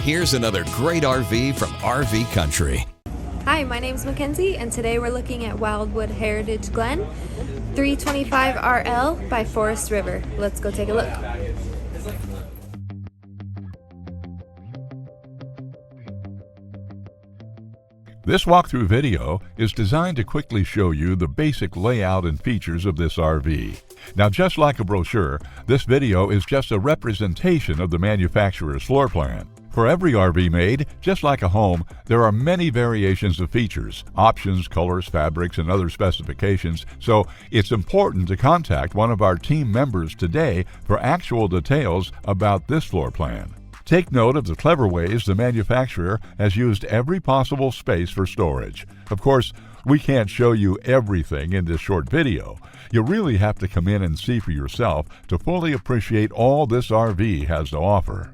Here's another great RV from RV Country. Hi, my name's Mackenzie, and today we're looking at Wildwood Heritage Glen, 325RL by Forest River. Let's go take a look. This walkthrough video is designed to quickly show you the basic layout and features of this RV. Now, just like a brochure, this video is just a representation of the manufacturer's floor plan. For every RV made, just like a home, there are many variations of features, options, colors, fabrics, and other specifications, so it's important to contact one of our team members today for actual details about this floor plan. Take note of the clever ways the manufacturer has used every possible space for storage. Of course, we can't show you everything in this short video. You really have to come in and see for yourself to fully appreciate all this RV has to offer.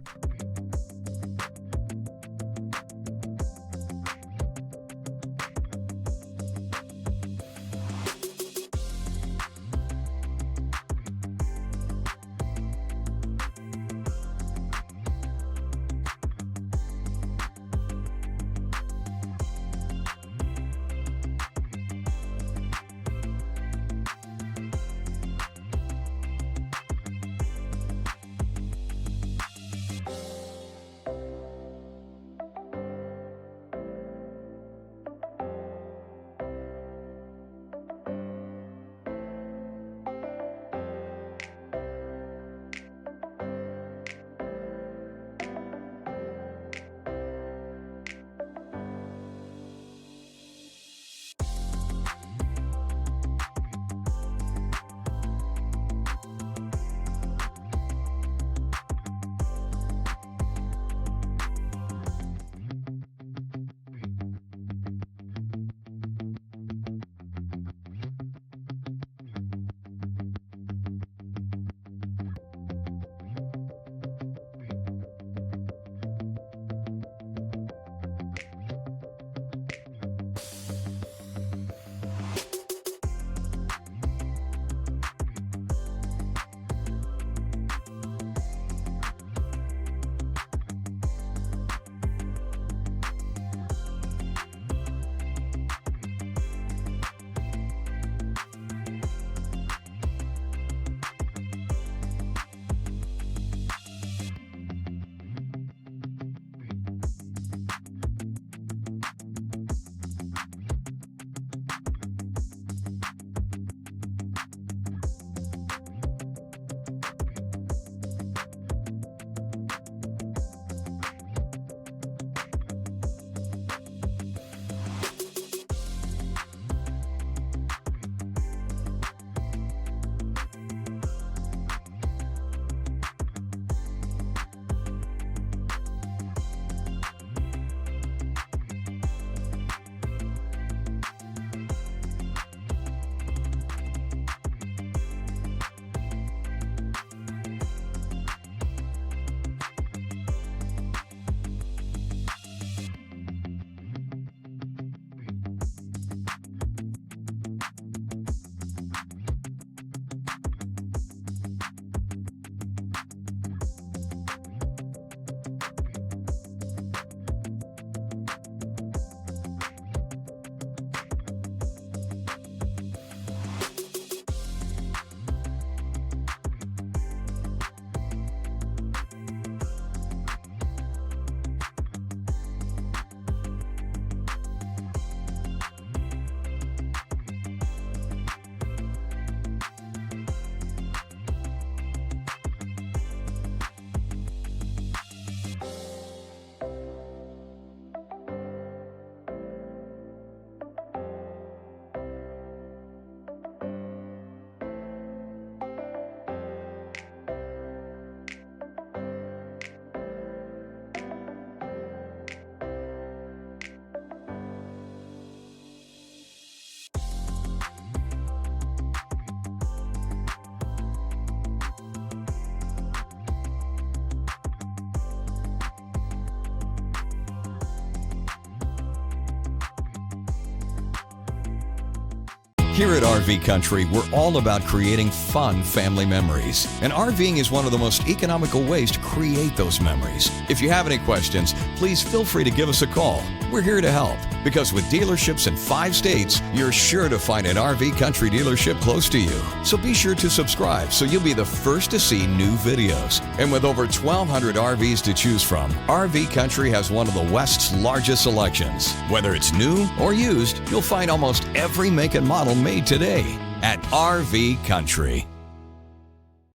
Here at RV Country, we're all about creating fun family memories. And RVing is one of the most economical ways to create those memories. If you have any questions, please feel free to give us a call. We're here to help, because with dealerships in 5 states, you're sure to find an RV Country dealership close to you. So be sure to subscribe so you'll be the first to see new videos. And with over 1,200 RVs to choose from, RV Country has one of the West's largest selections. Whether it's new or used, you'll find almost every make and model made today at RV Country.